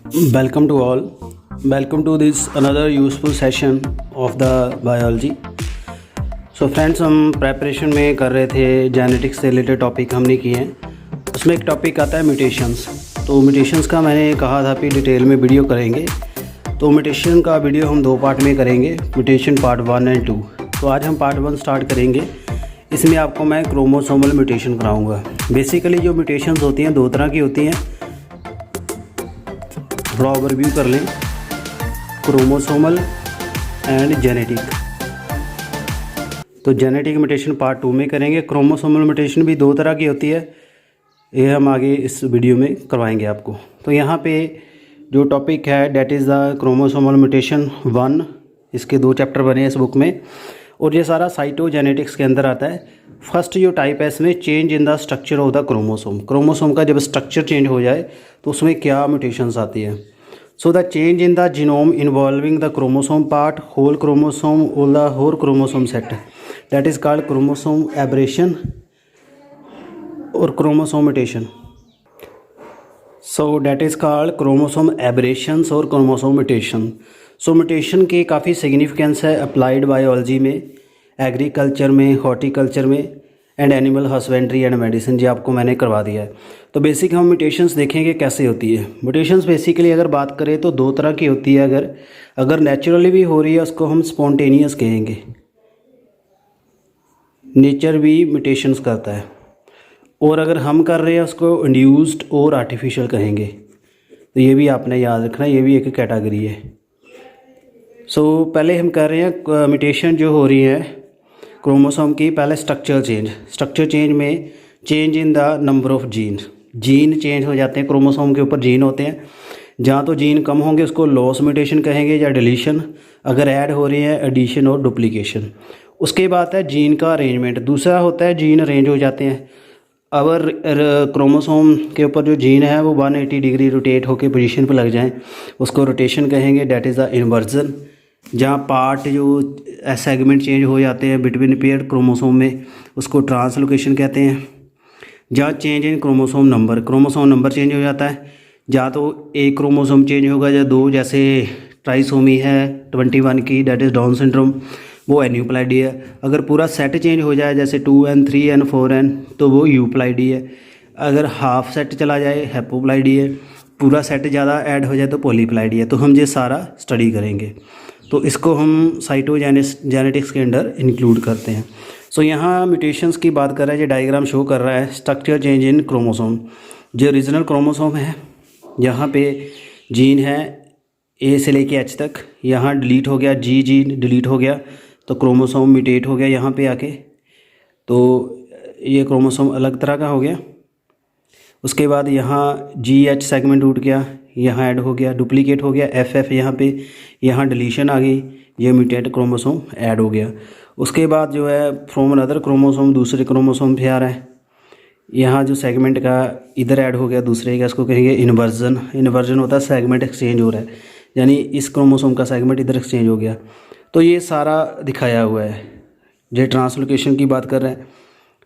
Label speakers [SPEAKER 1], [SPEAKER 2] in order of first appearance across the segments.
[SPEAKER 1] Welcome to all. Welcome to this another useful session of the biology. So friends, हम preparation में कर रहे थे जेनेटिक्स से रिलेटेड टॉपिक हमने किए हैं। उसमें एक टॉपिक आता है म्यूटेशंस। तो म्यूटेशंस का मैंने कहा था कि डिटेल में वीडियो करेंगे। तो म्यूटेशन का वीडियो हम दो पार्ट में करेंगे, म्यूटेशन पार्ट 1 एंड 2। तो आज हम पार्ट 1 स्टार्ट करेंगे। इसमें आपको मैं क्रोमोसोमल म्यूटेशन कराऊंगा। बेसिकली जो म्यूटेशंस होती हैं दो तरह की होती हैं, थोड़ा ओवरव्यू कर लें। Chromosomal and genetic. तो जेनेटिक म्यूटेशन पार्ट 2 में करेंगे। क्रोमोसोमल म्यूटेशन भी दो तरह की होती है, ये हम आगे इस वीडियो में करवाएंगे आपको। तो यहाँ पे जो टॉपिक है that is the chromosomal mutation 1। इसके 2 चैप्टर बने हैं इस बुक में, और ये सारा साइटोजेनेटिक्स के अंदर आता है। फर्स्ट जो टाइप है इसमें change in the structure of the chromosome. Chromosome का जब स्ट्रक्चर चेंज हो जाए तो उसमें क्या म्यूटेशंस आती है। So the change in the genome involving the chromosome part, whole chromosome और the whole chromosome set, that is called chromosome aberration और chromosome mutation. So that is called chromosome aberrations और क्रोमोसोम म्यूटेशन। सो म्यूटेशन की काफ़ी significance है applied biology में, agriculture में, horticulture में and animal husbandry and medicine. जी आपको मैंने करवा दिया है। तो बेसिक हम म्यूटेशंस देखेंगे कैसे होती है। म्यूटेशंस बेसिकली अगर बात करें तो दो तरह की होती है। अगर नेचुरली भी हो रही है उसको हम स्पॉन्टेनियस कहेंगे। नेचर भी म्यूटेशंस करता है, और अगर हम कर रहे हैं उसको इंड्यूस्ड और आर्टिफिशियल कहेंगे। तो ये भी आपने याद रखना, ये भी एक कैटेगरी है। सो पहले हम कर रहे हैं म्यूटेशन जो हो रही है क्रोमोसोम की। पहले स्ट्रक्चर चेंज में change in the number of gene change हो जाते हैं। क्रोमोसोम के ऊपर जीन होते हैं, जहाँ तो जीन कम होंगे उसको लॉस म्यूटेशन कहेंगे या डिलीशन। अगर ऐड हो रही है एडिशन और डुप्लीकेशन। उसके बाद है जीन का अरेंजमेंट। दूसरा होता है जीन अरेंज हो जाते हैं। अगर क्रोमोसोम के ऊपर जो जीन है वो 180 डिग्री रोटेट होकर पोजीशन पर लग जाएं, उसको रोटेशन कहेंगे, डैट इज़ द इन्वर्जन। जहाँ पार्ट जो सेगमेंट चेंज हो जाते हैं बिटवीन पेयर्ड क्रोमोसोम में, उसको ट्रांसलोकेशन कहते हैं। जहाँ change in chromosome number change हो जाता है, या तो एक क्रोमोसोम चेंज होगा या दो, जैसे ट्राइसोमी है 21 की, डैट इज़ डाउन सिंड्रोम, वो एन्यूप्लाइडी है। अगर पूरा सेट चेंज हो जाए जैसे 2n 3n 4n, तो वो यूप्लाइडी है। अगर हाफ सेट चला जाए हेपोप्लाइडी है। पूरा सेट ज़्यादा ऐड हो जाए तो पॉलीप्लाइडी है। तो हम ये सारा स्टडी करेंगे, तो इसको हम साइटोजेनेटिक्स के अंडर इंक्लूड करते हैं। सो यहाँ म्यूटेशंस की बात कर रहा है, ये डायग्राम शो कर रहा है स्ट्रक्चर चेंज इन क्रोमोसोम। जो ओरिजिनल क्रोमोसोम है यहाँ पे जीन है ए से लेके एच तक, यहाँ डिलीट हो गया, जीन डिलीट हो गया तो क्रोमोसोम म्यूटेट हो गया यहाँ पे आके, तो ये क्रोमोसोम अलग तरह का हो गया। उसके बाद यहाँ GH सेगमेंट टूट गया, यहाँ ऐड हो गया, डुप्लीकेट हो गया FF यहाँ पे, यहाँ डिलीशन आ गई, ये म्यूटेट क्रोमोसोम ऐड हो गया। उसके बाद जो है फ्रॉम अनदर क्रोमोसोम, दूसरे क्रोमोसोम पे आ रहा है, यहाँ जो सेगमेंट का इधर ऐड हो गया दूसरे का, इसको कहेंगे इन्वर्जन। इन्वर्जन होता है सेगमेंट एक्सचेंज हो रहा है, यानी इस क्रोमोसोम का सेगमेंट इधर एक्सचेंज हो गया। तो ये सारा दिखाया हुआ है। जो ट्रांसलोकेशन की बात कर रहे हैं,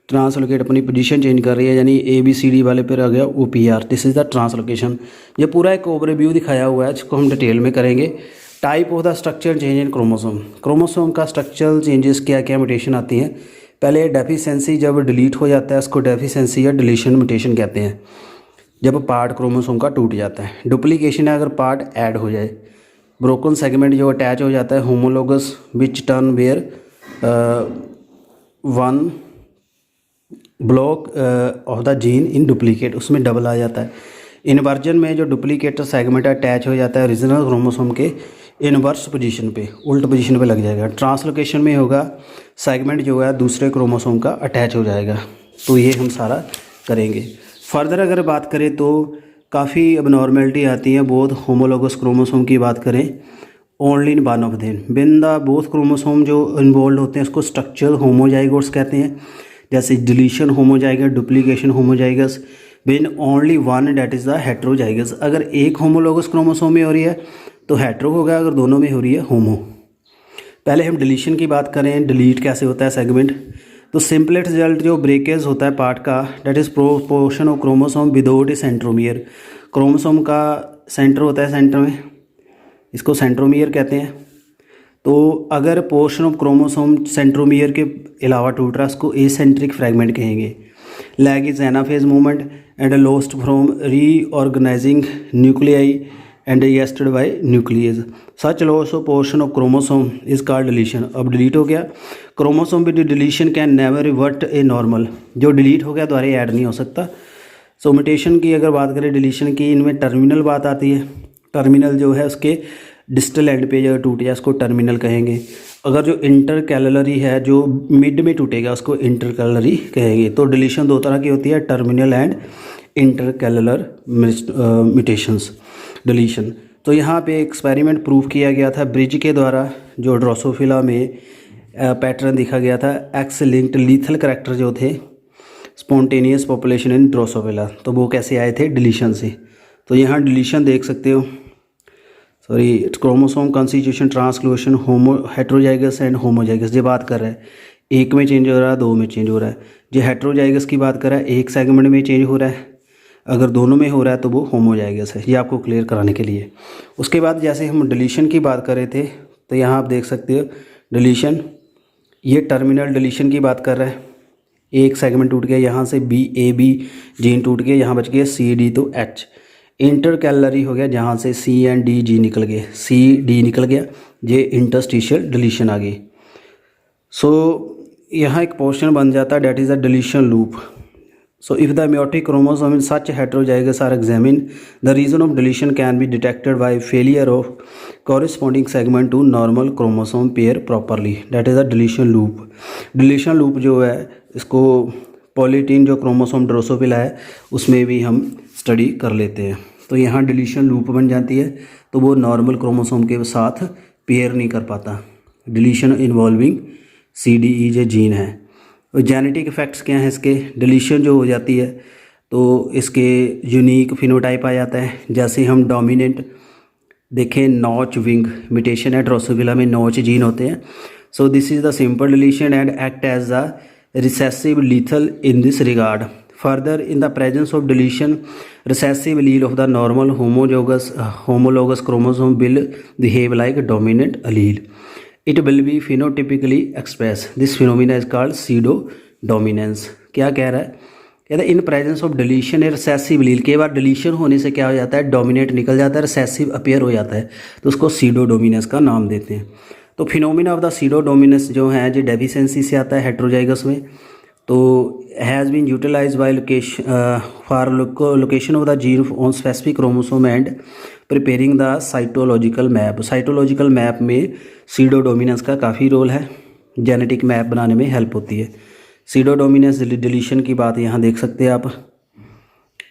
[SPEAKER 1] ट्रांसलोकेट अपनी पोजीशन चेंज कर रही है, यानी ABCD वाले पर आ गया OPR, this is the translocation. ये पूरा एक ओवरव्यू दिखाया हुआ है, जिसको हम डिटेल में करेंगे। Type of the structure change in chromosome का स्ट्रक्चरल चेंजेस क्या क्या म्यूटेशन आती हैं। पहले डेफिशिएंसी, जब डिलीट हो जाता है उसको डेफिशिएंसी या डिलीशन म्यूटेशन कहते हैं, जब पार्ट क्रोमोसोम का टूट जाता है। डुप्लीकेशन है अगर पार्ट ऐड हो जाए। ब्रोकन सेगमेंट जो अटैच हो जाता है homologous which turn where one block of the gene in duplicate, उसमें डबल आ जाता है। इन्वर्जन में जो डुप्लीकेट सेगमेंट अटैच हो जाता है ओरिजिनल क्रोमोसोम के इनवर्स पोजीशन पे, उल्ट पोजीशन पे लग जाएगा। ट्रांसलोकेशन में होगा सेगमेंट जो है दूसरे क्रोमोसोम का अटैच हो जाएगा। तो ये हम सारा करेंगे। फर्दर अगर बात करें तो काफ़ी अबनॉर्मेलिटी आती है बोथ होमोलोगस क्रोमोसोम की बात करें, only in one of them been the both chromosome जो इन्वॉल्व होते हैं उसको स्ट्रक्चरल होमोजाइगोट्स कहते हैं। जैसे deletion homozygous, duplication homozygous, been only one that is the heterozygous. अगर एक होमोलोगस क्रोमोसोम में हो रही है तो हेट्रो होगा, अगर दोनों में हो रही है होमो। पहले हम डिलीशन की बात करें, डिलीट कैसे होता है सेगमेंट। तो सिंपलेस्ट रिजल्ट जो ब्रेकेज होता है पार्ट का, that is proportion of chromosome without A centromere. Chromosome का सेंटर होता है, सेंटर में इसको सेंट्रोमियर कहते हैं। तो अगर पोर्शन ऑफ क्रोमोसोम सेंट्रोमियर के अलावा टूट रहा है उसको एसेंट्रिक फ्रैगमेंट कहेंगे। Lag is anaphase movement and lost from reorganising nuclei and arrested bye nucleus. Such loss of portion of chromosome is called deletion. अब डिलीट हो गया chromosome with deletion can never revert a normal. जो delete हो गया दोबारा add नहीं हो सकता। सो म्यूटेशन की अगर बात करें डिलीशन की, इनमें टर्मिनल बात आती है। टर्मिनल जो है उसके डिस्टल एंड पे जो टूट जाए उसको टर्मिनल कहेंगे। अगर जो इंटर कैलरी है जो मिड में टूटेगा उसको इंटर कैलरी कहेंगे। तो डिलीशन दो तरह की होती है, terminal and inter कैलर mutations deletion. तो यहाँ पे एक्सपेरिमेंट प्रूव किया गया था ब्रिज के द्वारा, जो ड्रोसोफिला में पैटर्न दिखा गया था। एक्स लिंक्ड लीथल करैक्टर जो थे स्पॉन्टेनियस पॉपुलेशन इन ड्रोसोफिला, तो वो कैसे आए थे? डिलीशन से। तो यहाँ डिलीशन देख सकते हो, sorry chromosome constitution translocation homo heterozygous and homozygous. ये बात कर रहा है एक में चेंज हो रहा है, दो में चेंज हो रहा है। जो हेट्रोजाइगस की बात कर रहा है एक सेगमेंट में चेंज हो रहा है, अगर दोनों में हो रहा है तो वो होमोजाइगस है। ये आपको क्लियर कराने के लिए। उसके बाद जैसे हम डिलीशन की बात कर रहे थे तो यहाँ आप देख सकते हो डिलीशन, ये टर्मिनल डिलीशन की बात कर रहा है। एक सेगमेंट टूट गया, यहाँ से BAB जीन टूट गया, यहाँ बच गया CD तो H। इंटर कैलरी हो गया जहाँ से C एंड D जी निकल गए, CD निकल गया, ये इंटरस्टिशियल डिलीशन आ गई। सो यहाँ एक पोर्शन बन जाता है that is a deletion loop. So if the meiotic chromosome in such heterozygous are examined, the reason of deletion can be detected by failure of corresponding segment to normal chromosome pair properly. That is a deletion loop. Deletion loop जो है इसको polytene जो chromosome Drosophila है उसमें भी हम study कर लेते हैं। तो यहाँ डिलीशन लूप बन जाती है, तो वो नॉर्मल क्रोमोसोम के साथ पेयर नहीं कर पाता। डिलीशन इन्वॉल्विंग CDE जो जीन है। और जेनेटिक इफ़ेक्ट्स क्या हैं इसके? डिलीशन जो हो जाती है तो इसके यूनिक फिनोटाइप आ जाता है। जैसे हम डोमिनेंट देखें, नॉच विंग म्यूटेशन है, ड्रोसोफिला में नॉच जीन होते हैं। So this is the simple deletion and act as the recessive lethal in this regard. Further in the presence of deletion recessive allele of the normal homologous chromosome will behave like dominant allele. It will be phenotypically expressed. This phenomena is called pseudo dominance. क्या कह रहा है? कहता है in presence of deletion a recessive लील। कई बार deletion होने से क्या हो जाता है? डोमिनेट निकल जाता है, रिसेसिव अपीयर हो जाता है, तो उसको सीडो डोमिनेंस का नाम देते हैं। तो phenomena of the pseudo dominance जो है जो डेफिशिएंसी से आता है हेट्रोजाइगस में, तो has been utilize by for location of the gene on specific chromosome and preparing the cytological map. Cytological map में सीडो डोमिनेंस का काफ़ी रोल है, जेनेटिक मैप बनाने में हेल्प होती है। सीडो डोमिनेंस डिलीशन की बात यहाँ देख सकते हैं आप।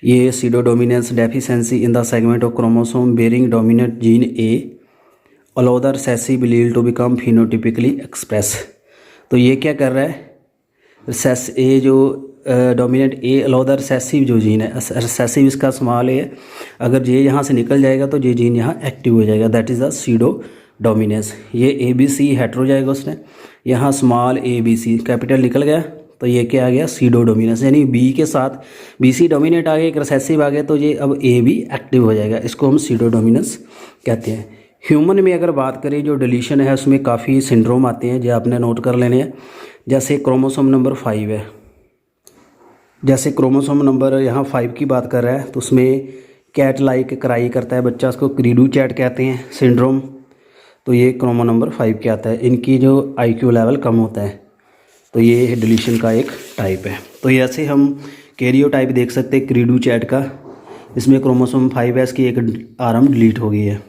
[SPEAKER 1] ये pseudo dominance deficiency in the segment of chromosome bearing dominant gene A allow the recessive allele to become phenotypically express. तो ये क्या कर रहा है? रिसेस ए जो dominant A allow the recessive जो जीन है, रिसेसिव इसका स्मॉल है, अगर ये यहाँ से निकल जाएगा तो ये जीन यहाँ एक्टिव हो जाएगा। That is the pseudo dominance. ये ABC हेट्रोजाइगस ने, यहाँ स्मॉल ABC कैपिटल निकल गया तो ये क्या आ गया? SIDO dominance. यानी B के साथ BC डोमिनेट आ गया, एक रिसेसिव आ गया, तो ये अब A भी एक्टिव हो जाएगा। इसको हम सीडो डोमिनेंस कहते हैं। ह्यूमन में अगर बात करें जो डिलीशन है उसमें काफ़ी सिंड्रोम आते हैं जो आपने नोट कर लेने हैं। जैसे क्रोमोसोम नंबर 5 है, जैसे क्रोमोसोम नंबर यहाँ 5 की बात कर रहा है तो उसमें कैट लाइक क्राई करता है बच्चा, उसको क्रीडू चैट कहते हैं सिंड्रोम। तो ये क्रोमो नंबर 5 के आता है। इनकी जो IQ लेवल कम होता है, तो ये डिलीशन का एक टाइप है। तो ये ऐसे हम कैरियो टाइप देख सकते हैं क्रीडू चैट का। इसमें क्रोमोसोम 5 है, इसकी एक आर्म डिलीट हो गई है।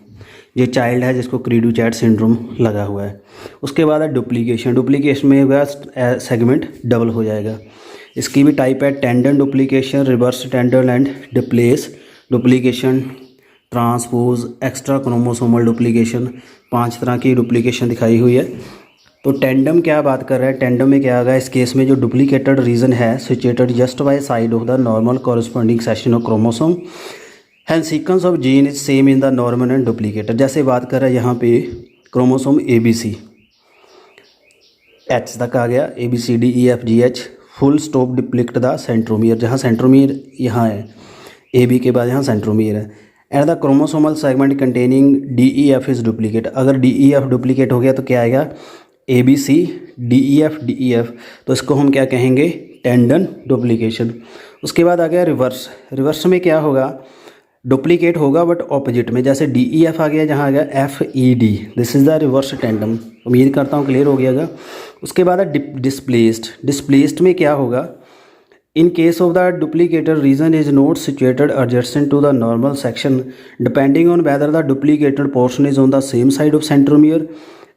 [SPEAKER 1] ये चाइल्ड है जिसको क्रीडू चैट सिंड्रोम लगा हुआ है। उसके बाद है डुप्लीकेशन। डुप्लीकेशन में होगा सेगमेंट डबल हो जाएगा। इसकी भी टाइप है tendon duplication, reverse tendon and डिप्लेस duplication, transpose, extra chromosomal duplication. 5 तरह की डुप्लीकेशन दिखाई हुई है। तो टेंडम क्या बात कर रहा है? टेंडम में क्या होगा? इस केस में जो डुप्लीकेटेड रीजन है situated just by side of the normal corresponding section of chromosome and sequence of gene is same in the normal and duplicated. जैसे बात कर रहा है यहाँ पे क्रोमोसोम ABC H तक आ गया, ABCDEFGH full stop deplete the centromere. जहाँ सेंट्रोमियर यहाँ है, AB के बाद यहाँ सेंट्रोमियर है। And the chromosomal segment containing DEF is duplicate. अगर DEF डुप्लीकेट हो गया तो क्या आएगा, ABC DEF, तो इसको हम क्या कहेंगे, टेंडन डुप्लीकेशन। उसके बाद आ गया रिवर्स। रिवर्स में क्या होगा, डुप्लीकेट होगा बट ऑपोजिट में, जैसे DEF आ गया, जहाँ आ गया FED, this is the reverse tandem. उम्मीद करता हूँ क्लियर हो गया। उसके बाद डिस्प्लेस्ड। डिस्प्लेस्ड में क्या होगा, in case of the duplicated region is not situated adjacent to the normal section depending on whether the duplicated portion is on the same side of centromere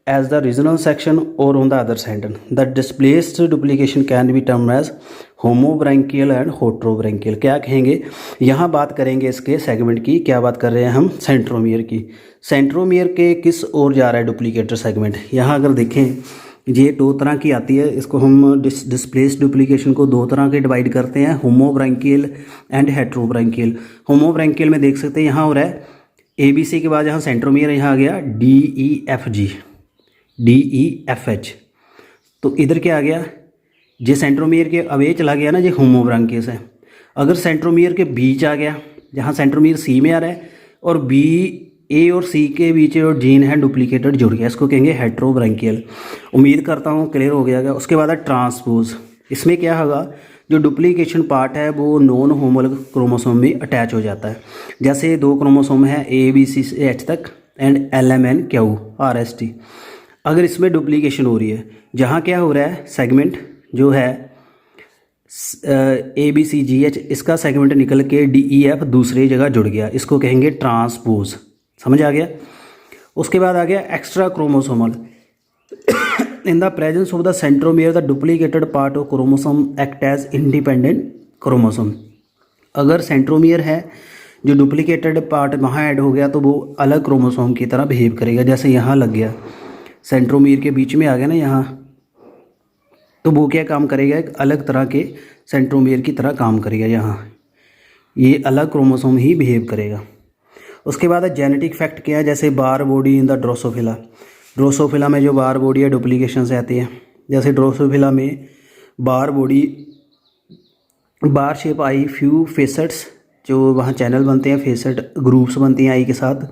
[SPEAKER 1] as the regional section or on the other side. The displaced duplication can be termed as homobranchial and heterobranchial। क्या कहेंगे, यहाँ बात करेंगे इसके segment की, क्या बात कर रहे हैं हम, सेंट्रोमियर की। सेंट्रोमियर के किस ओर जा रहा है डुप्लीकेटेड सेगमेंट, यहाँ अगर देखें ये दो तरह की आती है, इसको हम डिस्प्लेस्ड डुप्लीकेशन को दो तरह के डिवाइड करते हैं, होमोब्रैंकियल एंड हेट्रोब्रैंकियल। होमोब्रैंकियल में देख सकते हैं यहाँ हो रहा है ABC के बाद यहाँ सेंट्रोमियर, यहाँ आ गया DEFH, तो इधर क्या आ गया, जे सेंट्रोमियर के अब ये चला गया ना, ये होमोब्रैंकियस है। अगर सेंट्रोमियर के बीच आ गया, जहाँ सेंट्रोमियर C में आ रहा है और A और C के बीच और जीन है डुप्लीकेटेड जुड़ गया, इसको कहेंगे हेट्रोब्रैंकियल। उम्मीद करता हूँ क्लियर हो गया। उसके बाद है ट्रांसपोज। इसमें क्या होगा, जो डुप्लीकेशन पार्ट है वो नॉन होमोलॉग क्रोमोसोम में अटैच हो जाता है। जैसे दो क्रोमोसोम है ABC से H तक एंड LMNQ RST, अगर इसमें डुप्लीकेशन हो रही है, जहाँ क्या हो रहा है, सेगमेंट जो है ABCGH, इसका सेगमेंट निकल के DEF दूसरी जगह जुड़ गया, इसको कहेंगे ट्रांसपोज। समझ आ गया। उसके बाद आ गया extra chromosomal. In the presence of the centromere the duplicated part of chromosome act as independent chromosome. अगर सेंट्रोमियर है, जो डुप्लीकेटेड पार्ट वहाँ ऐड हो गया तो वो अलग क्रोमोसोम की तरह बिहेव करेगा। जैसे यहाँ लग गया, सेंट्रोमियर के बीच में आ गया ना यहाँ, तो वो क्या काम करेगा, एक अलग तरह के सेंट्रोमियर की तरह काम करेगा, यहाँ ये अलग क्रोमोसोम ही बिहेव करेगा। उसके बाद जेनेटिक फैक्ट क्या है, जैसे bar body in the Drosophila. Drosophila में जो बार बॉडी है डुप्लीकेशन से आती है। जैसे ड्रोसोफिला में bar body, bar shape eye, few facets, जो वहाँ चैनल बनते हैं, फेसेट ग्रुप्स बनती हैं आई के साथ।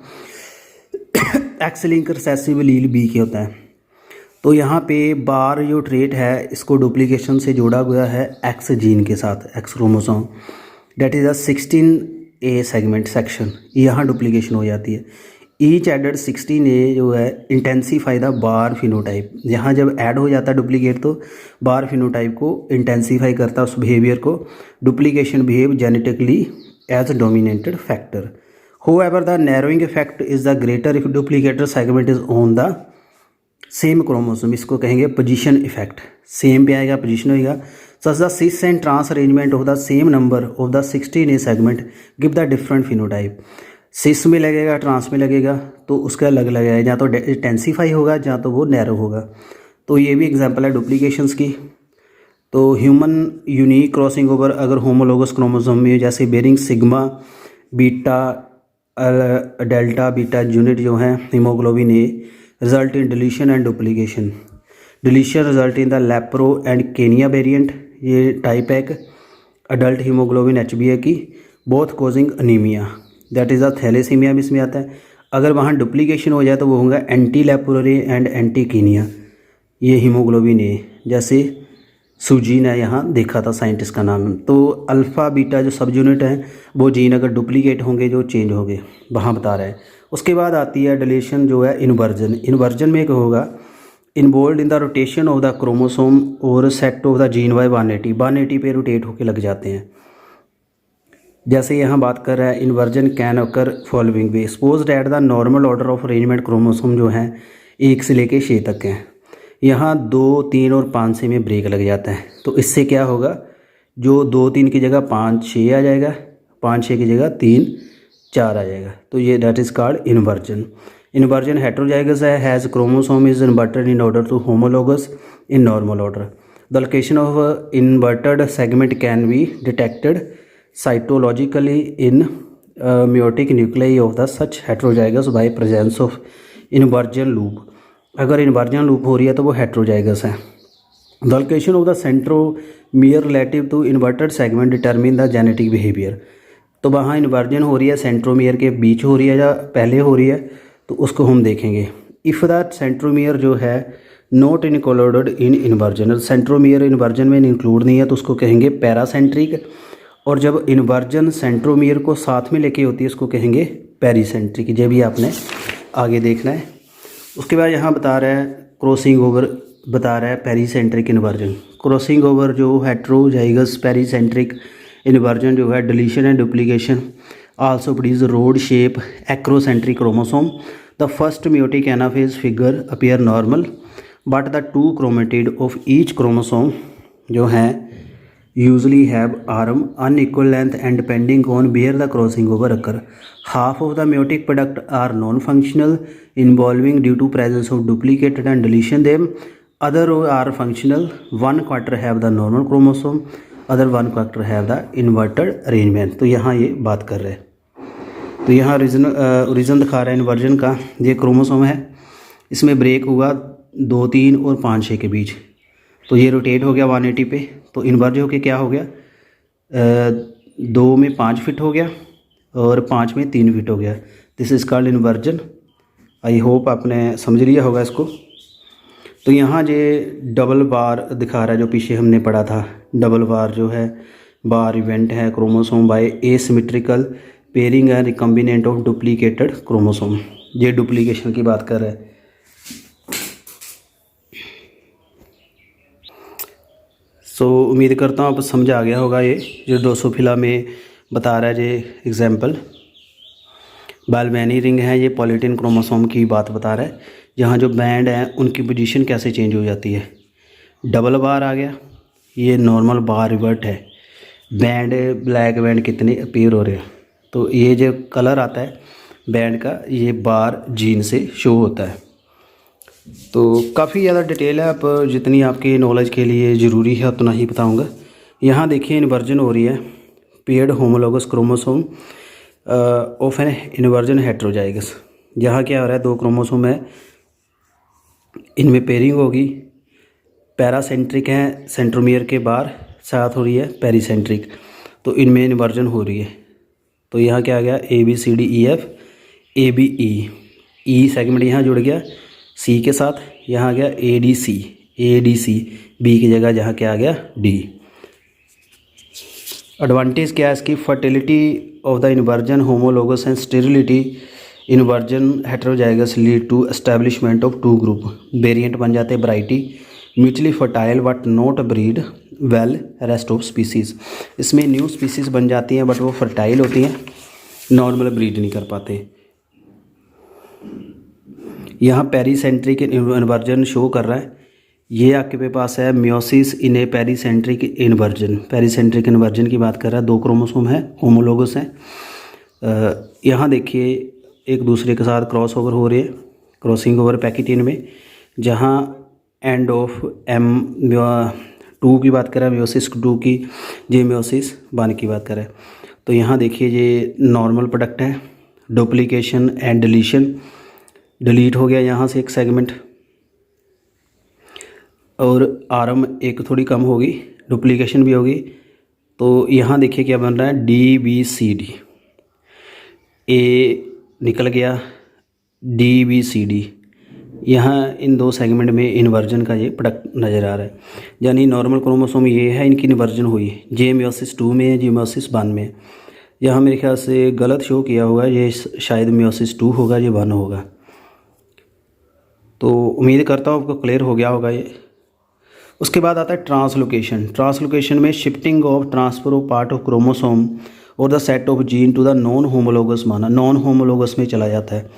[SPEAKER 1] एक्स लिंक रिसेसिव लील B के होता है। तो यहाँ पे बार जो ट्रेट है इसको डुप्लीकेशन से जोड़ा गया है X जीन के साथ, X chromosome, that is a 16A segment section, यहाँ डुप्लीकेशन हो जाती है। ईच एडेड 16A जो है इंटेंसीफाई द बार फिनोटाइप। यहाँ जब ऐड हो जाता है डुप्लीकेट तो बार फिनोटाइप को इंटेंसीफाई करता है, उस बिहेवियर को। Duplication behave genetically as dominated factor. However, the narrowing effect is the greater if duplicated segment is on the same chromosome। इसको कहेंगे पोजीशन इफेक्ट। सेम पे आएगा, पोजीशन होगा। Such the cis and trans arrangement of the same number of the 16A segment give the different phenotype। सिस में लगेगा, trans में लगेगा तो उसका अलग लगेगा, या तो इंटेंसीफाई होगा या तो वो नैरो होगा। तो ये भी एग्जांपल है डुप्लीकेशंस की। तो ह्यूमन यूनिक क्रॉसिंग ओवर अगर होमोलोगस क्रोमोसोम में, जैसे bearing sigma beta delta beta unit जो है haemoglobin A, result in deletion and duplication. Deletion result in the Lepore and Kenya variant, ये टाइप है अडल्ट हीमोग्लोबिन HbA की, both causing anaemia, that is a thalassaemia भी इसमें आता है। अगर वहाँ डुप्लीकेशन हो जाए तो वो होगा एंटी लेप्रोरी एंड एंटी कीनिया, ये हीमोग्लोबिन A, जैसे सुजीन है, यहाँ देखा था साइंटिस्ट का नाम। तो अल्फ़ा बीटा जो सब यूनिट हैं वो जीन अगर डुप्लीकेट होंगे जो चेंज होंगे, वहाँ बता रहा है। उसके बाद आती है डिलीशन जो है इन्वर्जन। इन्वर्जन में क्या होगा, involve in the rotation of the chromosome और set of the gene by 180 पे रोटेट होके लग जाते हैं। जैसे यहाँ बात कर रहा है inversion can occur following way. Suppose that the normal order of arrangement chromosome जो हैं 1 से लेके 6 तक हैं, यहाँ 2, 3 और 5 से में ब्रेक लग जाता है। तो इससे क्या होगा, जो 2, 3 की जगह 5, 6 आ जाएगा, 5, 6 की जगह 3, 4 आ जाएगा। तो ये that is called inversion. Inversion heterozygous है, has chromosome is inverted in order to homologous in normal order. The location of inverted segment can be detected cytologically in meiotic nuclei of the such heterozygous by presence of inversion loop. अगर inversion loop हो रही है तो वो heterozygous है। The location of the centromere relative to inverted segment determine the genetic behaviour. तो वहाँ inversion हो रही है सेंट्रोमियर के बीच हो रही है या पहले हो रही है, तो उसको हम देखेंगे। इफ़ द सेंट्रोमियर जो है not included in inversion, centromere inversion में इंक्लूड नहीं है तो उसको कहेंगे पैरासेंट्रिक, और जब इन्वर्जन सेंट्रोमियर को साथ में लेके होती है उसको कहेंगे पेरीसेंट्रिक। ये भी आपने आगे देखना है। उसके बाद यहाँ बता रहा है क्रॉसिंग ओवर, बता रहा है पेरीसेंट्रिक इन्वर्जन। क्रॉसिंग ओवर जो हेट्रोजाइगस पेरीसेंट्रिक इन्वर्जन जो है deletion and duplication also produce rod shape acrocentric chromosome. The first meiotic anaphase figure appear normal but the two chromatid of each chromosome जो है usually have arm unequal length and depending on where the crossing over occur. Half of the meiotic product are non-functional involving due to presence of duplicated and deletion. Them other are functional. 1/4 have the normal chromosome, other 1/4 have the inverted arrangement. तो यहाँ ये बात कर रहे हैं। तो यहाँ reason दिखा रहा है इन्वर्जन का। ये क्रोमोसोम है, इसमें ब्रेक हुआ 2, 3 और 5, 6 के बीच, तो ये रोटेट हो गया 180 पे, तो इन्वर्ज होके क्या हो गया 2 में 5 फिट हो गया और 5 में 3 फिट हो गया। This is called inversion. I hope आपने समझ लिया होगा इसको। तो यहाँ ये डबल बार दिखा रहा है जो पीछे हमने पढ़ा था। डबल बार जो है बार इवेंट है chromosome by asymmetrical pairing and recombinant of duplicated chromosome. ये डुप्लीकेशन की बात कर रहा है। उम्मीद करता हूँ आप समझ आ गया होगा। ये जो ड्रोसोफिला में बता रहा है ये एग्जाम्पल। बाल्बेनी रिंग है, ये पॉलीटिन क्रोमोसोम की बात बता रहा है, जहाँ जो बैंड हैं उनकी पोजीशन कैसे चेंज हो जाती है। डबल बार आ गया, ये नॉर्मल बार रिवर्ट है। बैंड ब्लैक बैंड कितने अपीयर हो रहे हैं, तो ये जो कलर आता है बैंड का ये बार जीन से शो होता है। तो काफ़ी ज़्यादा डिटेल है, आप जितनी आपकी नॉलेज के लिए ज़रूरी है उतना ही बताऊंगा। यहाँ देखिए इन्वर्जन हो रही है paired homologous chromosome of an inversion heterozygous. यहाँ क्या हो रहा है 2 क्रोमोसोम है, इनमें पेयरिंग होगी। पैरासेंट्रिक है, सेंट्रोमियर के बाहर साथ हो रही है पेरीसेंट्रिक, तो इनमें इन्वर्जन हो रही है। तो यहाँ क्या आ गया ABCDEF ABE सेगमेंट यहाँ जुड़ गया C के साथ, यहाँ आ गया ADC B की जगह जहाँ क्या आ गया D। एडवांटेज क्या है इसकी, fertility of the inversion homologous and sterility inversion heterozygous lead to establishment of 2 group. Variant बन जाते हैं variety, mutually fertile but not breed well rest of species. इसमें न्यू स्पीसीज़ बन जाती हैं बट वो फर्टाइल होती हैं, नॉर्मल ब्रीड नहीं कर पाते। यहाँ पेरीसेंट्रिक इन्वर्जन शो कर रहा है। ये आपके पास है मियोसिस इन ए पेरीसेंट्रिक इन्वर्जन। पेरीसेंट्रिक इन्वर्जन की बात कर रहा है, 2 क्रोमोसोम है, होमोलोगस हैं। यहाँ देखिए एक दूसरे के साथ क्रॉस ओवर हो रही है, क्रॉसिंग ओवर पैकेटिन में, जहाँ एंड ऑफ M2 की बात कर रहा है, मियोसिस 2 की, ये मियोसिस 1 की बात कर रहा है। तो यहाँ देखिए ये नॉर्मल प्रोडक्ट है, डुप्लीकेशन एंड डिलीशन, डिलीट हो गया यहाँ से एक सेगमेंट और आर्म एक थोड़ी कम होगी, डुप्लीकेशन भी होगी। तो यहाँ देखिए क्या बन रहा है DBCD, A निकल गया DBCD। यहाँ इन 2 सेगमेंट में इन्वर्जन का ये प्रोडक्ट नज़र आ रहा है, यानी नॉर्मल क्रोमोसोम ये है, इनकी इन्वर्जन हुई है। जे मियोसिस 2 में है, जी मियोसिस 1 में है। यहाँ मेरे ख्याल से गलत शो किया हुआ है, ये शायद मियोसिस 2 होगा, ये 1 होगा। तो उम्मीद करता हूँ आपको क्लियर हो गया होगा ये। उसके बाद आता है ट्रांसलोकेशन। ट्रांसलोकेशन में shifting of transfer of part of chromosome और the set of gene to the non homologous माना, नॉन होमोलोगस में चला जाता है।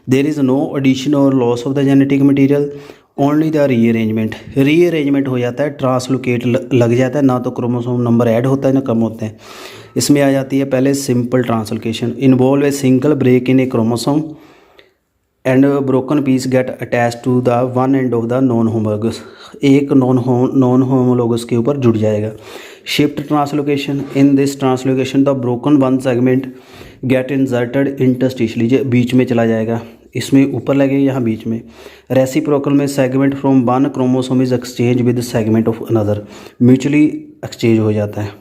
[SPEAKER 1] देयर इज़ नो एडिशन और loss of the genetic material, only the rearrangement. Rearrangement हो जाता है, ट्रांसलोकेट लग जाता है, ना तो क्रोमोसोम नंबर ऐड होता है ना कम होते हैं। इसमें आ जाती है पहले simple translocation, involve a single break in a chromosome and broken piece get attach to the one end of the non homologous, एक नॉन होमोलोगस के ऊपर जुड़ जाएगा। Shift translocation, in this translocation the broken one segment get inserted interstitially, जो बीच में चला जाएगा, इसमें ऊपर लगे यहाँ बीच में। रेसिप्रोकल में segment from one chromosome is exchange with segment of another, mutually exchange हो जाता है।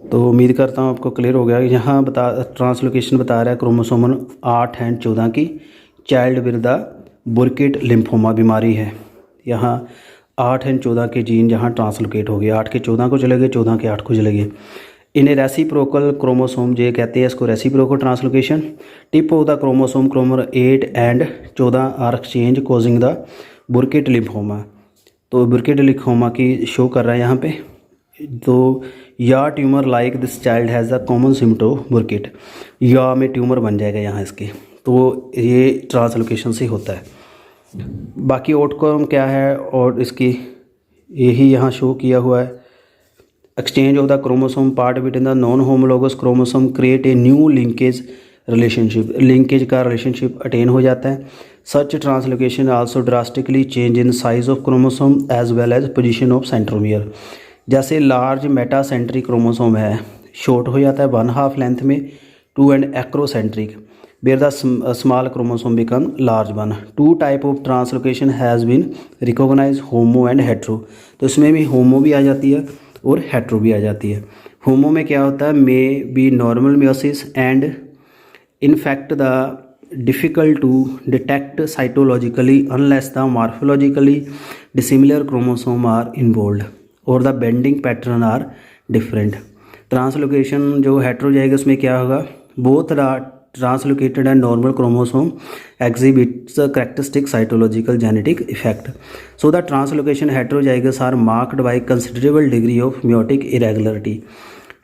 [SPEAKER 1] तो उम्मीद करता हूँ आपको क्लियर हो गया। यहाँ ट्रांसलोकेशन बता रहा है क्रोमोसोम 8 एंड 14 की child with the Burkitt lymphoma बीमारी है। यहाँ 8 एंड 14 के जीन जहाँ ट्रांसलोकेट हो गए, 8 के 14 को चले गए, 14 के 8 को चले गए। इन्हें रेसिप्रोकल क्रोमोसोम जो कहते हैं, इसको reciprocal translocation. Tip of the chromosome 8 and 14 are exchange causing the Burkitt lymphoma. तो बुर्किट लिम्फोमा की शो कर रहा है यहाँ पे। तो या tumour like this child has the common symptom Burkitt, या में ट्यूमर बन जाएगा यहाँ इसके। तो ये ट्रांसलोकेशन से होता है। बाकी आउटकम क्या है और इसकी यही यहाँ शो किया हुआ है। Exchange of the chromosome part between the non homologous chromosome create a new linkage relationship, linkage का रिलेशनशिप अटेन हो जाता है। Such translocation also drastically change in size of chromosome as well as position of centromere. जैसे large metacentric chromosome है, short हो जाता है 1/2 length में, 2 and acrocentric where the small chromosome become large one. 2 type of translocation has been recognized, homo and hetero। तो इसमें भी होमो भी आ जाती है और हेट्रो भी आ जाती है। होमो में क्या होता है, may be normal meiosis and in fact the difficult to detect cytologically unless the morphologically dissimilar chromosome are involved or the bending pattern are different। Translocation जो हेट्रोजाइगस में क्या होगा, both the translocated and normal chromosome exhibits a characteristic cytological genetic effect, so the translocation heterozygous are marked by considerable degree of meiotic irregularity।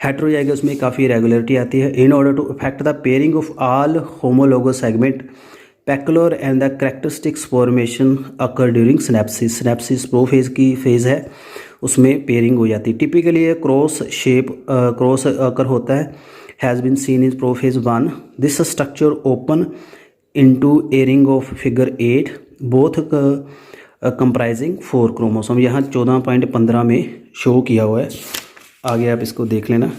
[SPEAKER 1] Heterozygous में काफ़ी irregularity आती है। In order to affect the pairing of all homologous segment peculiar and the characteristics formation occur during synapsis. Synapsis prophase की phase है, उसमें pairing हो जाती है। टिपिकली ये क्रॉस शेप क्रॉस अकर होता है, has been seen in prophase 1। This structure open into a ring of figure 8 both comprising 4 chromosome. यहाँ 14.15 में शो किया हुआ है, आगे आप इसको देख लेना।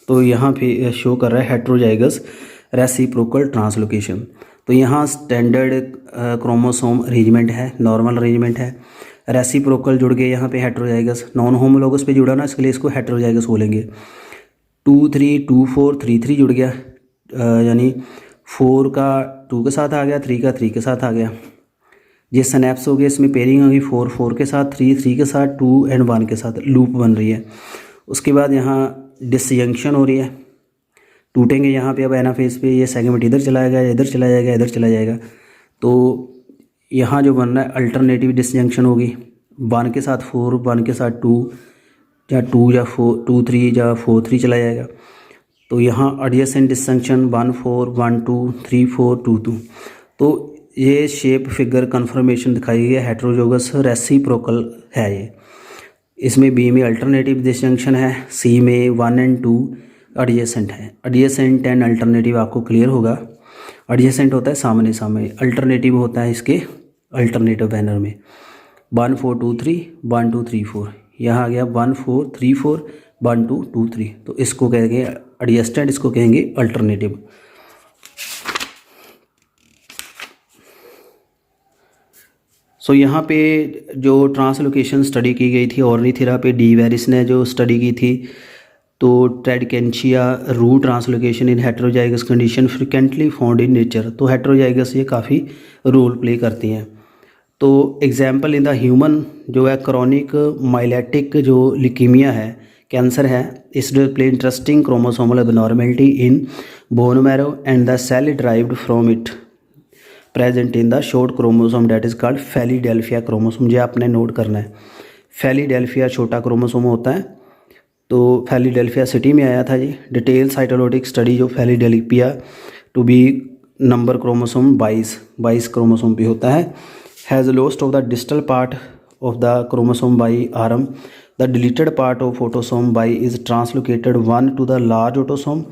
[SPEAKER 1] तो यहाँ पे शो कर रहा है हेट्रोजाइगस रेसिप्रोकल ट्रांसलोकेशन। तो यहाँ स्टैंडर्ड क्रोमोसोम अरेंजमेंट है, नॉर्मल अरेंजमेंट है। रेसिप्रोकल जुड़ गए यहाँ पे हेट्रोजाइगस, नॉन होमोलोगस पे जुड़ा ना, इसके लिए इसको हेट्रोजाइगस बोलेंगे। 2 3 2 4 3 3 जुड़ गया, यानी 4 का 2 के साथ आ गया, 3 का 3 के साथ आ गया। ये स्नैप्स हो गए, इसमें पेयरिंग होगी 4 4 के साथ, 3 3 के साथ, 2 एंड 1 के साथ लूप बन रही है। उसके बाद यहाँ डिसजंक्शन हो रही है, टूटेंगे यहाँ पे अब एनाफेज पे, ये सेगमेंट इधर चला जाएगा, इधर चला जाएगा, इधर चला जाएगा। तो यहाँ जो बन रहा है अल्टरनेटिव डिसजंक्शन होगी, 1 के साथ 4, 1 के साथ 2 या 2 या 4 2 3 या 4 3 चला जाएगा। तो यहाँ एडजेसेंट डिसजंक्शन 1 4 1 2 3 4 2 2। तो ये शेप फिगर कन्फर्मेशन दिखाई गई है, हेट्रोजोगस रेसिप्रोकल है ये। इसमें बी में अल्टरनेटिव डिसजंक्शन है, सी में 1 एंड 2 एडजेसेंट है। एडजेसेंट एंड अल्टरनेटिव आपको क्लियर होगा। एडजेसेंट होता है सामने सामने, अल्टरनेटिव होता है इसके अल्टरनेटिव बैनर में 1 4 2 3 1 2 3 4। यहाँ आ गया 1 4 3 4 1 2 2 3। तो इसको कहेंगे एडजेसेंट, इसको कहेंगे अल्टरनेटिव। सो यहाँ पे जो ट्रांसलोकेशन स्टडी की गई थी ऑर्निथेरा पे, डी वेरिस ने जो स्टडी की थी, तो Tradescantia root translocation in heterozygous condition frequently found in nature. तो हेट्रोजाइगस ये काफ़ी रोल प्ले करती हैं। तो एग्जांपल इन द ह्यूमन जो है क्रॉनिक माइलेटिक जो लिकीमिया है, कैंसर है, इस display interesting chromosomal abnormality in bone marrow and the cell derived from it present in the short chromosome that is called Philadelphia chromosome. ये आपने नोट करना है, फिलाडेल्फिया छोटा क्रोमोसोम होता है। तो फिलाडेल्फिया सिटी में आया था जी। डिटेल साइटोलॉजिक स्टडी जो Philadelphia to be number chromosome 22 chromosome पे होता है। Has lost of the distal part of the chromosome by arm, the deleted part of autosome by is translocated 1 to the large autosome.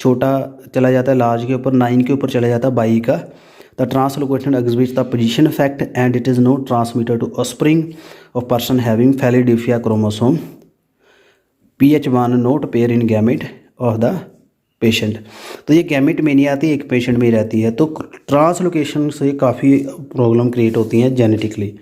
[SPEAKER 1] छोटा चला जाता है large के ऊपर, 9 के ऊपर चला जाता है बाई का। The translocation exhibits the position effect and it is not transmitted to offspring of person having philadelphia chromosome PH1 not pair in gamete of the patient। तो ये गैमेट में नहीं आती, एक पेशेंट में रहती है। तो ट्रांसलोकेशन से काफ़ी प्रॉब्लम क्रिएट होती हैं जेनेटिकली।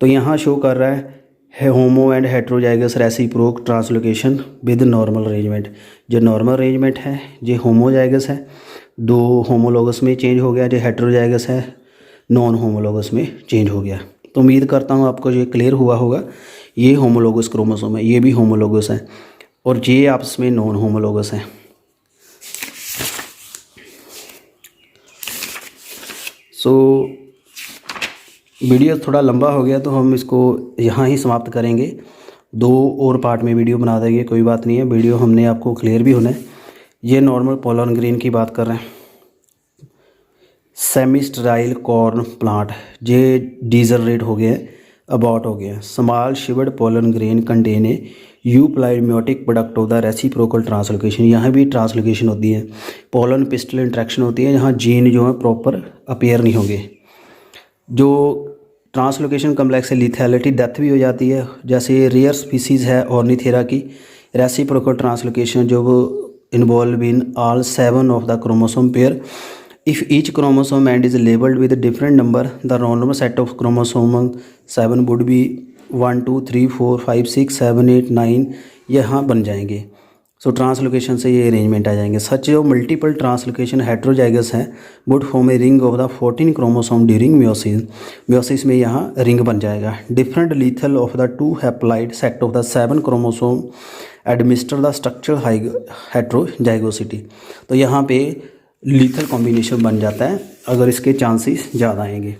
[SPEAKER 1] तो यहाँ शो कर रहा है है homo and heterozygous reciprocal translocation with normal arrangement. जो नॉर्मल अरेंजमेंट है जो होमोजाइगस है, दो होमोलोगस में चेंज हो गया, जो हेट्रोजाइगस है नॉन होमोलोगस में चेंज हो गया। तो उम्मीद करता हूँ आपको ये क्लियर हुआ होगा। ये होमोलोगस क्रोमोसोम है, ये भी होमोलोगस है, और ये आपस में नॉन होमोलोगस है। वीडियो थोड़ा लंबा हो गया तो हम इसको यहाँ ही समाप्त करेंगे। 2 और पार्ट में वीडियो बना देंगे, कोई बात नहीं है। वीडियो हमने आपको क्लियर भी होना है। ये नॉर्मल पोलन ग्रेन की बात कर रहे हैं। सेमी स्टराइल कॉर्न प्लांट ये डीजनरेट हो गए, अबॉर्ट हो गए। Small shrivelled pollen grain contain a euploid meiotic product of the reciprocal translocation. यहाँ भी ट्रांसलोकेशन होती है, पोलन पिस्टल इंट्रैक्शन होती है, यहाँ जीन जो है प्रॉपर अपीयर नहीं होंगे। जो ट्रांसलोकेशन कम्प्लेक्स से लिथैलिटी डेथ भी हो जाती है। जैसे रेयर स्पीसीज़ है ऑर्निथेरा की रेसिप्रोकल ट्रांसलोकेशन जो involve in all 7 of the chromosome pair. If each chromosome and is labelled with different number, the normal set of chromosome 7 would be 1 2 3 4 5 6 7 8 9 यहाँ बन जाएंगे। सो ट्रांसलोकेशन से ये अरेंजमेंट आ जाएंगे। सच जो मल्टीपल ट्रांसलोकेशन हेट्रोजाइगस है would form a ring of the 14 chromosome during meiosis. Meiosis में यहाँ रिंग बन जाएगा। Different lethal of the 2 haploid set of the 7 chromosome administer the structure heterozygosity. तो यहाँ पे लीथल कॉम्बिनेशन बन जाता है अगर इसके चांसेस ज़्यादा आएंगे।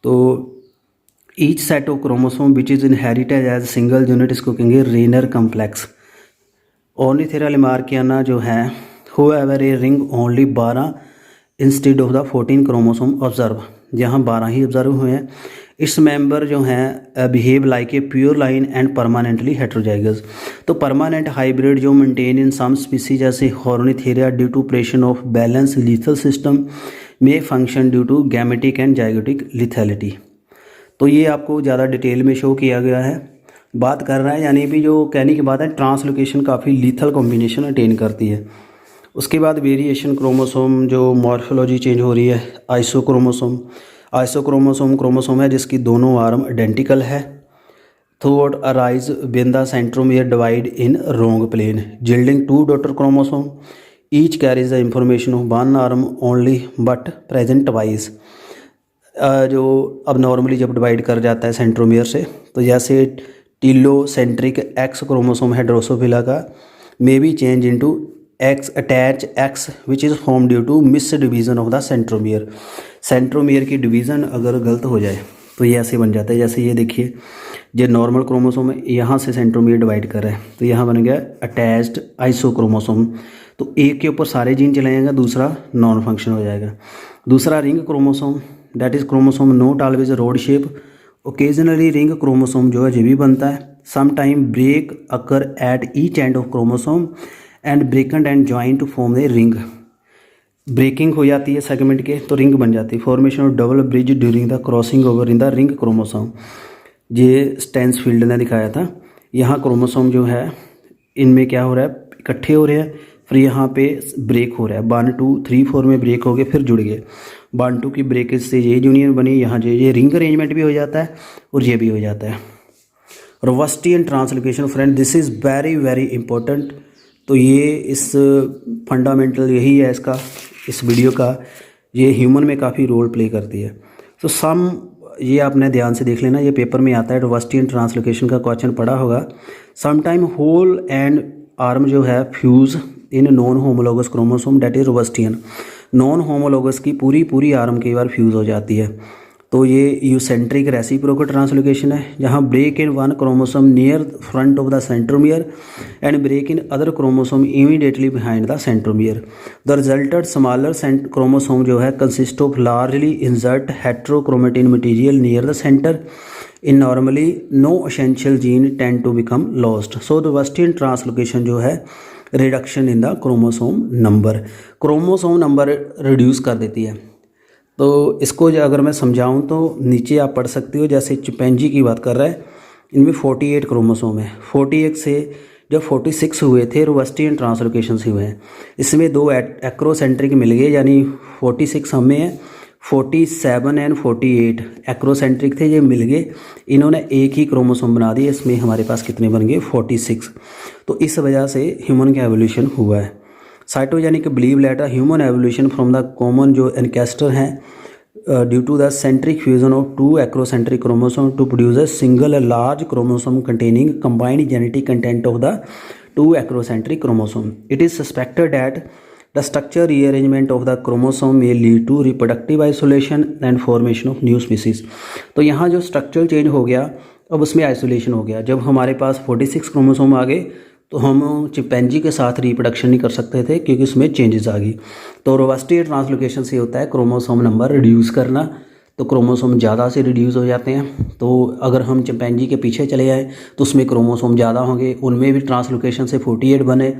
[SPEAKER 1] तो each set of chromosome which is inherited as single unit इसको कहेंगे रेनर कम्प्लेक्स। ऑर्निथेरा लेमार्कियाना जो है however a ring only 12 instead of the 14 chromosome observe, जहाँ 12 ही ऑब्जर्व हुए हैं। इस मेंबर जो हैं behave like a pure line and permanently heterozygous. तो परमानेंट हाइब्रिड जो मेंटेन इन सम स्पीसीज जैसे Oenothera due to operation of balance lethal system में function due to gametic and zygotic lethality. तो ये आपको ज़्यादा डिटेल में शो किया गया है, बात कर रहा है, यानी भी जो कहने की बात है ट्रांसलोकेशन काफ़ी लीथल कॉम्बिनेशन अटेन करती है। उसके बाद वेरिएशन क्रोमोसोम जो मॉर्फोलॉजी चेंज हो रही है। आइसोक्रोमोसोम क्रोमोसोम है जिसकी दोनों आर्म आइडेंटिकल है। Throughout arise when the centromere divide in wrong plane yielding 2 daughter chromosome each carries the information of 1 arm only but present twice. जो अब नॉर्मली जब डिवाइड कर जाता है सेंट्रोमियर से, तो जैसे टीलोसेंट्रिक एक्स क्रोमोसोम है ड्रोसोफिला का may be change into X attach X which is form due to misdivision of the centromere. Centromere की डिवीज़न अगर गलत हो जाए तो ये ऐसे बन जाता है। जैसे ये देखिए, जो नॉर्मल क्रोमोसोम है यहाँ से सेंट्रोमियर डिवाइड कर रहा है तो यहाँ बन गया अटैच्ड आइसोक्रोमोसोम। तो एक के ऊपर सारे जीन चले जाएंगे, दूसरा नॉन फंक्शन हो जाएगा। दूसरा ring chromosome that is chromosome not always rod shape. Occasionally ring chromosome जो है ये भी बनता है। Some time break occur at each end of chromosome and broken and join to form a ring. Breaking हो जाती है सेगमेंट के तो रिंग बन जाती है। Formation of double bridge during the crossing over in the ring chromosome, ये स्टैंसफील्ड ने दिखाया था। यहाँ क्रोमोसोम जो है इनमें क्या हो रहा है, इकट्ठे हो रहे हैं, फिर यहाँ पे ब्रेक हो रहा है। 1 2 3 4 में ब्रेक हो गए, फिर जुड़ गए। 1 2 की ब्रेकेज से ये यूनियन बनी, यहाँ ये रिंग अरेंजमेंट भी हो जाता है और ये भी हो जाता है। Robertsonian and translocation friend, this is very very important. तो ये इस फंडामेंटल यही है इसका, इस वीडियो का, ये ह्यूमन में काफ़ी रोल प्ले करती है। तो सम ये आपने ध्यान से देख लेना, ये पेपर में आता है। रोबस्टी एंड ट्रांसलोकेशन का क्वेश्चन पढ़ा होगा। समटाइम होल एंड आर्म जो है fuse in non homologous chromosome that is Robertsonian. Non homologous की पूरी आर्म कई बार फ्यूज़ हो जाती है। तो ये यूसेंट्रिक रेसिप्रोकल ट्रांसलोकेशन है, जहाँ break in 1 chromosome near front of the centromere and break in other chromosome immediately behind the centromere. The resulted smaller chromosome जो है consist of largely insert heterochromatin material near the centre. In normally no essential gene tend to become lost. So the Robertsonian translocation जो है reduction in the chromosome number reduce कर देती है। तो इसको अगर मैं समझाऊं तो नीचे आप पढ़ सकते हो। जैसे चिंपैंजी की बात कर रहा है, इनमें 48 क्रोमोसोम है। 48 से जब 46 हुए थे रोबस्टी एंड ट्रांसलोकेशन से हुए हैं। इसमें 2 एक्रोसेंट्रिक मिल गए, यानी 46 हमें है, 47 एंड 48 एक्रोसेंट्रिक थे, ये मिल गए, इन्होंने एक ही क्रोमोसोम बना दिए, इसमें हमारे पास कितने बन गए 46। तो इस वजह से ह्यूमन का एवोल्यूशन हुआ है। Cytogenic believe let a human evolution from the common जो एनकेस्टर हैं due to the centric fusion of 2 acrocentric chromosome to produce a single large chromosome containing combined genetic content of the 2 acrocentric chromosome. It is suspected that the structure rearrangement of the chromosome may lead to reproductive isolation and formation of new species। तो यहाँ जो structure change हो गया, अब उसमें isolation हो गया। जब हमारे पास 46 क्रोमोसोम आ गए तो हम चिंपैंजी के साथ रिप्रोडक्शन नहीं कर सकते थे क्योंकि उसमें चेंजेस आ गई। तो रोबस्टी ट्रांसलोकेशन से होता है क्रोमोसोम नंबर रिड्यूस करना, तो क्रोमोसोम ज़्यादा से रिड्यूस हो जाते हैं। तो अगर हम चिंपैंजी के पीछे चले जाएँ तो उसमें क्रोमोसोम ज़्यादा होंगे, उनमें भी ट्रांसलोकेशन से 48 बने,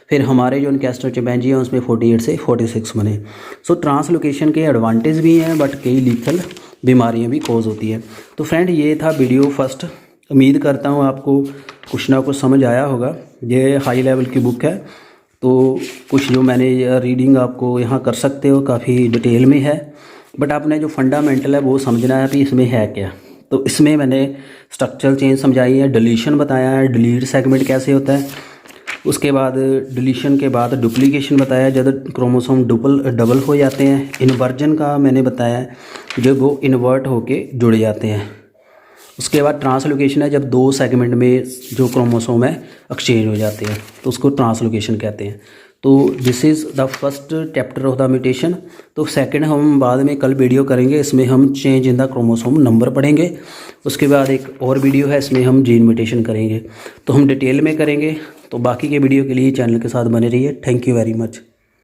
[SPEAKER 1] फिर हमारे जो एनकेस्टर चिंपैंजी हैं उसमें 48 से 46 बने। सो ट्रांसलोकेशन के एडवांटेज भी हैं बट कई लीथल बीमारियां भी कॉज होती हैं। तो फ्रेंड ये था वीडियो फर्स्ट, उम्मीद करता हूँ आपको कुछ ना कुछ समझ आया होगा। ये हाई लेवल की बुक है, तो कुछ जो मैंने रीडिंग आपको यहाँ कर सकते हो, काफ़ी डिटेल में है, बट आपने जो फंडामेंटल है वो समझना है कि इसमें है क्या। तो इसमें मैंने स्ट्रक्चरल चेंज समझाई है, डिलीशन बताया है, डिलीट सेगमेंट कैसे होता है, उसके बाद डिलीशन के बाद डुप्लीकेशन बताया जब क्रोमोसोम डबल हो जाते हैं, इन्वर्जन का मैंने बताया है जब वो इन्वर्ट होके जुड़ जाते हैं, उसके बाद ट्रांसलोकेशन है जब 2 सेगमेंट में जो क्रोमोसोम है एक्सचेंज हो जाते हैं, तो उसको ट्रांसलोकेशन कहते हैं। तो this is the first chapter of the mutation. तो सेकंड हम बाद में कल वीडियो करेंगे, इसमें हम change in the chromosome number पढ़ेंगे। उसके बाद एक और वीडियो है, इसमें हम जीन म्यूटेशन करेंगे, तो हम डिटेल में करेंगे। तो बाकी के वीडियो के लिए चैनल के साथ बने रहिए। Thank you very much.